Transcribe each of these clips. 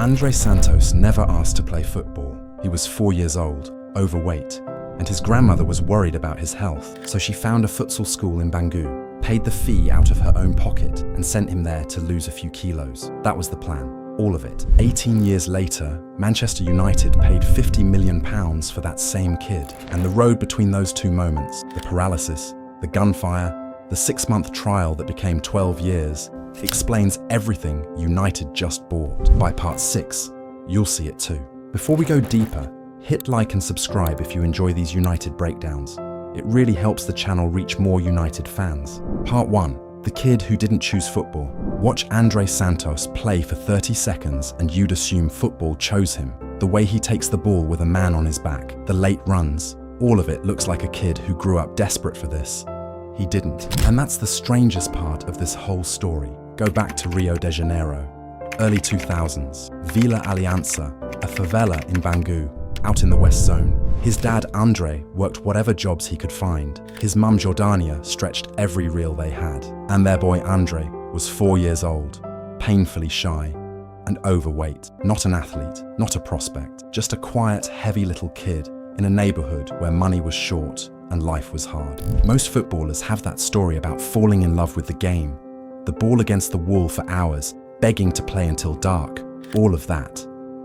Andrey Santos never asked to play football. He was 4 years old, overweight, and his grandmother was worried about his health, so she found a futsal school in Bangui, paid the fee out of her own pocket, and sent him there to lose a few kilos. That was the plan. All of it. 18 years later, Manchester United paid £50 million for that same kid. And the road between those two moments, the paralysis, the gunfire, the 6-month trial that became 12 years, explains everything United just bought. By part 6, you'll see it too. Before we go deeper, hit like and subscribe if you enjoy these United breakdowns. It really helps the channel reach more United fans. Part 1. The kid who didn't choose football. Watch Andrey Santos play for 30 seconds and you'd assume football chose him. The way he takes the ball with a man on his back, the late runs, all of it looks like a kid who grew up desperate for this. He didn't. And that's the strangest part of this whole story. Go back to Rio de Janeiro, early 2000s. Vila Aliança, a favela in Bangui, out in the West Zone. His dad, Andrey, worked whatever jobs he could find. His mum, Jordania, stretched every reel they had. And their boy, Andrey, was 4 years old, painfully shy, and overweight. Not an athlete, not a prospect, just a quiet, heavy little kid in a neighbourhood where money was short and life was hard. Most footballers have that story about falling in love with the game, the ball against the wall for hours, begging to play until dark, all of that.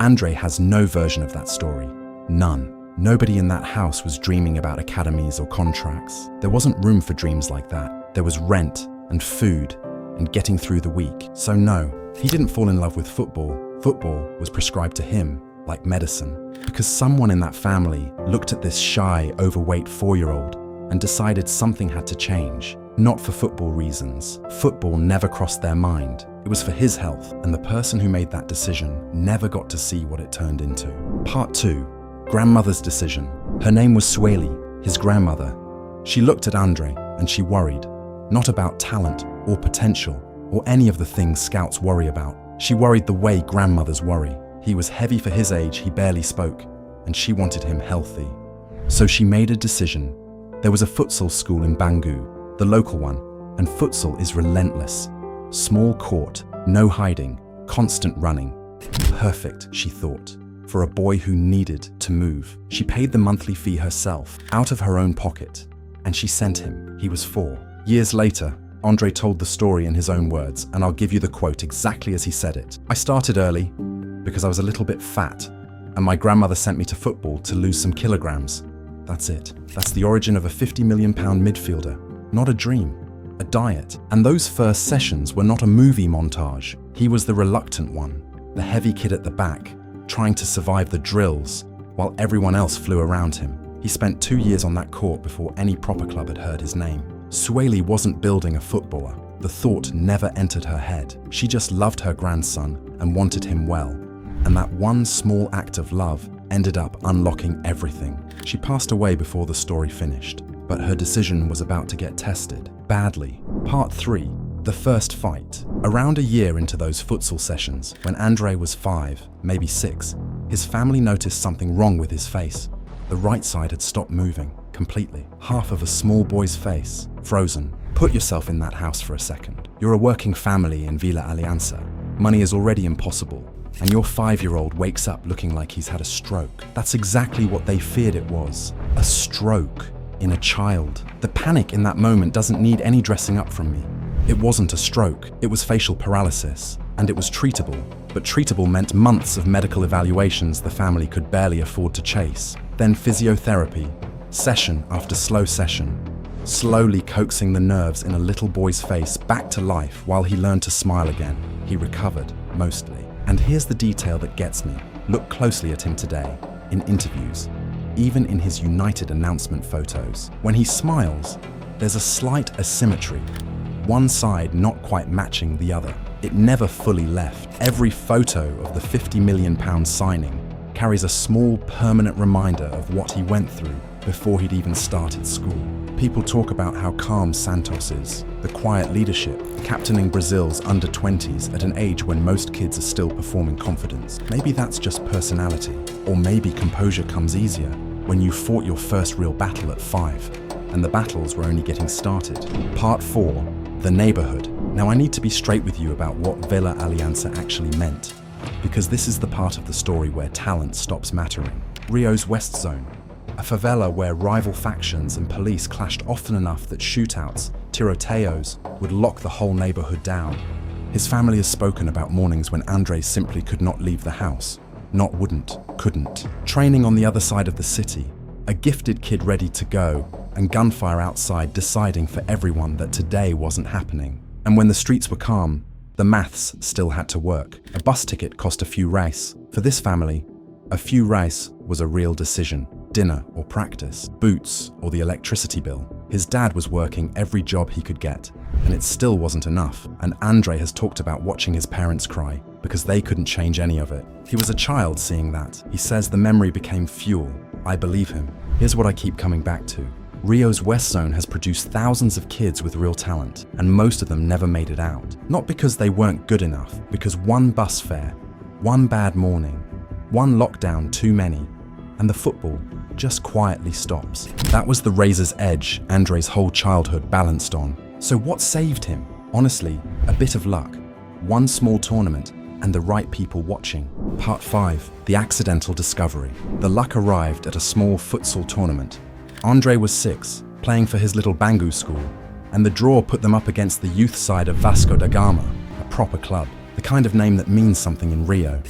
Andrey has no version of that story. None. Nobody in that house was dreaming about academies or contracts. There wasn't room for dreams like that. There was rent and food and getting through the week. So no, he didn't fall in love with football. Football was prescribed to him like medicine, because someone in that family looked at this shy, overweight 4-year-old and decided something had to change. Not for football reasons. Football never crossed their mind. It was for his health, and the person who made that decision never got to see what it turned into. Part 2. Grandmother's decision. Her name was Sueli, his grandmother. She looked at Andrey and she worried. Not about talent or potential or any of the things scouts worry about. She worried the way grandmothers worry. He was heavy for his age, he barely spoke, and she wanted him healthy. So she made a decision. There was a futsal school in Bangui, the local one, and futsal is relentless. Small court, no hiding, constant running. Perfect, she thought, for a boy who needed to move. She paid the monthly fee herself, out of her own pocket, and she sent him. He was 4. Years later, Andrey told the story in his own words, and I'll give you the quote exactly as he said it. I started early because I was a little bit fat, and my grandmother sent me to football to lose some kilograms. That's it. That's the origin of a £50 million midfielder. Not a dream, a diet. And those first sessions were not a movie montage. He was the reluctant one, the heavy kid at the back, trying to survive the drills while everyone else flew around him. He spent 2 years on that court before any proper club had heard his name. Sueli wasn't building a footballer. The thought never entered her head. She just loved her grandson and wanted him well. And that one small act of love ended up unlocking everything. She passed away before the story finished, but her decision was about to get tested, badly. Part 3. The first fight. Around a year into those futsal sessions, when Andrey was 5, maybe 6, his family noticed something wrong with his face. The right side had stopped moving, completely. Half of a small boy's face, frozen. Put yourself in that house for a second. You're a working family in Vila Aliança. Money is already impossible, and your 5-year-old wakes up looking like he's had a stroke. That's exactly what they feared it was. A stroke in a child. The panic in that moment doesn't need any dressing up from me. It wasn't a stroke, it was facial paralysis, and it was treatable. But treatable meant months of medical evaluations the family could barely afford to chase. Then physiotherapy, session after slow session, slowly coaxing the nerves in a little boy's face back to life while he learned to smile again. He recovered, mostly. And here's the detail that gets me. Look closely at him today, in interviews, even in his United announcement photos. When he smiles, there's a slight asymmetry. One side not quite matching the other. It never fully left. Every photo of the £50 million signing carries a small permanent reminder of what he went through before he'd even started school. People talk about how calm Santos is, the quiet leadership, captaining Brazil's under-20s at an age when most kids are still performing confidence. Maybe that's just personality, or maybe composure comes easier when you fought your first real battle at 5, and the battles were only getting started. Part 4. The Neighbourhood. Now I need to be straight with you about what Vila Aliança actually meant. because this is the part of the story where talent stops mattering. Rio's West Zone, a favela where rival factions and police clashed often enough that shootouts, tiroteos, would lock the whole neighborhood down. His family has spoken about mornings when Andrey simply could not leave the house. Not wouldn't, couldn't. Training on the other side of the city, a gifted kid ready to go, and gunfire outside deciding for everyone that today wasn't happening. And when the streets were calm, the maths still had to work. A bus ticket cost a few reis. For this family, a few reis was a real decision. Dinner or practice, boots or the electricity bill. His dad was working every job he could get, and it still wasn't enough. And Andrey has talked about watching his parents cry because they couldn't change any of it. He was a child seeing that. He says the memory became fuel. I believe him. Here's what I keep coming back to. Rio's West Zone has produced thousands of kids with real talent, and most of them never made it out. Not because they weren't good enough, because one bus fare, one bad morning, one lockdown too many, and the football just quietly stops. That was the razor's edge Andrey's whole childhood balanced on. So what saved him? Honestly, a bit of luck, one small tournament, and the right people watching. Part 5, the accidental discovery. The luck arrived at a small futsal tournament. Andrey was 6, playing for his little Bangu school, and the draw put them up against the youth side of Vasco da Gama, a proper club, the kind of name that means something in Rio.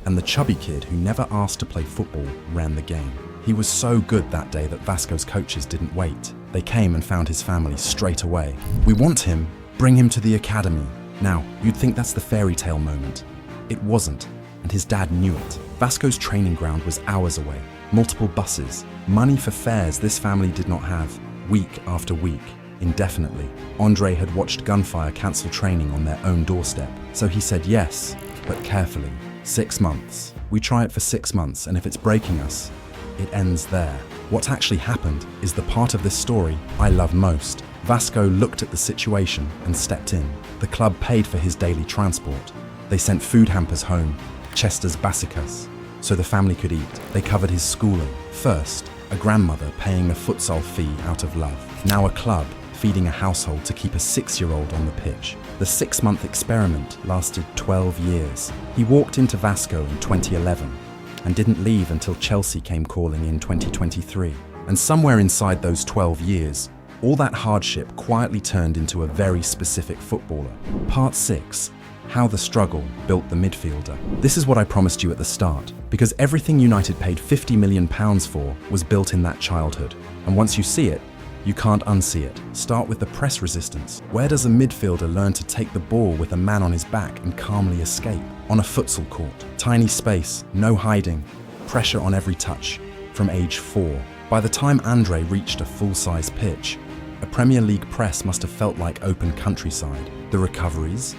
And the chubby kid who never asked to play football ran the game. He was so good that day that Vasco's coaches didn't wait. They came and found his family straight away. We want him, bring him to the academy. Now, you'd think that's the fairy tale moment. It wasn't, and his dad knew it. Vasco's training ground was hours away, multiple buses, money for fares this family did not have, week after week, indefinitely. Andrey had watched gunfire cancel training on their own doorstep, so he said yes, but carefully. 6 months. We try it for 6 months, and if it's breaking us, it ends there. What actually happened is the part of this story I love most. Vasco looked at the situation and stepped in. The club paid for his daily transport. They sent food hampers home, Chester's Basicas, so the family could eat. They covered his schooling. First, a grandmother paying a futsal fee out of love. Now a club feeding a household to keep a 6-year-old on the pitch. The 6-month experiment lasted 12 years. He walked into Vasco in 2011 and didn't leave until Chelsea came calling in 2023. And somewhere inside those 12 years, all that hardship quietly turned into a very specific footballer. Part 6. How the struggle built the midfielder. This is what I promised you at the start, because everything United paid £50 million for was built in that childhood. And once you see it, you can't unsee it. Start with the press resistance. Where does a midfielder learn to take the ball with a man on his back and calmly escape? On a futsal court. Tiny space, no hiding, pressure on every touch, from age 4. By the time Andrey reached a full-size pitch, a Premier League press must have felt like open countryside. The recoveries,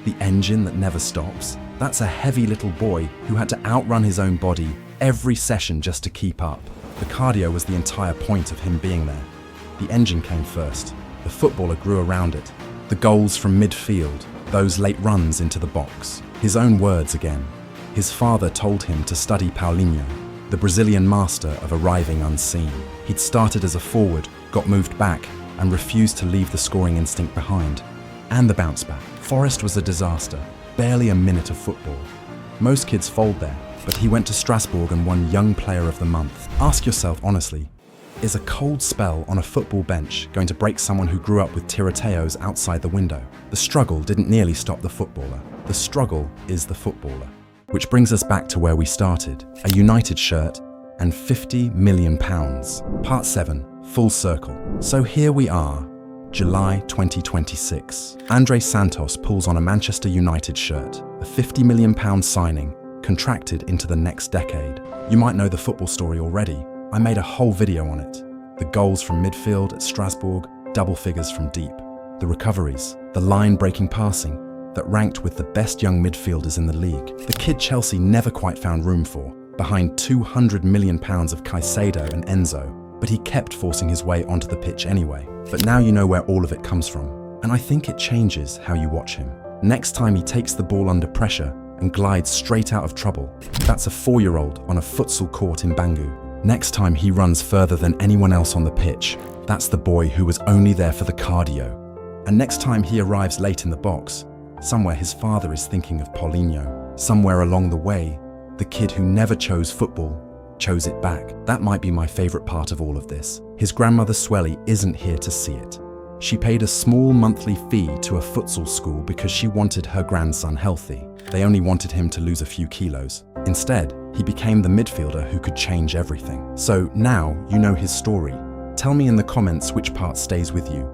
the engine that never stops. That's a heavy little boy who had to outrun his own body every session just to keep up. The cardio was the entire point of him being there. The engine came first. The footballer grew around it. The goals from midfield, those late runs into the box. His own words again. His father told him to study Paulinho, the Brazilian master of arriving unseen. He'd started as a forward, got moved back, and refused to leave the scoring instinct behind. And the bounce back. Forest was a disaster. Barely a minute of football. Most kids fold there, but he went to Strasbourg and won Young Player of the Month. Ask yourself honestly, is a cold spell on a football bench going to break someone who grew up with tiroteos outside the window? The struggle didn't nearly stop the footballer. The struggle is the footballer. Which brings us back to where we started, a United shirt and £50 million. Part 7, full circle. So here we are, July 2026. Andrey Santos pulls on a Manchester United shirt, a £50 million signing, contracted into the next decade. You might know the football story already. I made a whole video on it. The goals from midfield at Strasbourg, double figures from deep. The recoveries, the line-breaking passing that ranked with the best young midfielders in the league. The kid Chelsea never quite found room for, behind £200 million of Caicedo and Enzo, but he kept forcing his way onto the pitch anyway. But now you know where all of it comes from, and I think it changes how you watch him. Next time he takes the ball under pressure and glides straight out of trouble, that's a 4-year-old on a futsal court in Bangu. Next time he runs further than anyone else on the pitch, that's the boy who was only there for the cardio. And next time he arrives late in the box, somewhere his father is thinking of Paulinho. Somewhere along the way, the kid who never chose football chose it back. That might be my favorite part of all of this. His grandmother Swelly isn't here to see it. She paid a small monthly fee to a futsal school because she wanted her grandson healthy. They only wanted him to lose a few kilos. Instead, he became the midfielder who could change everything. So now you know his story. Tell me in the comments which part stays with you.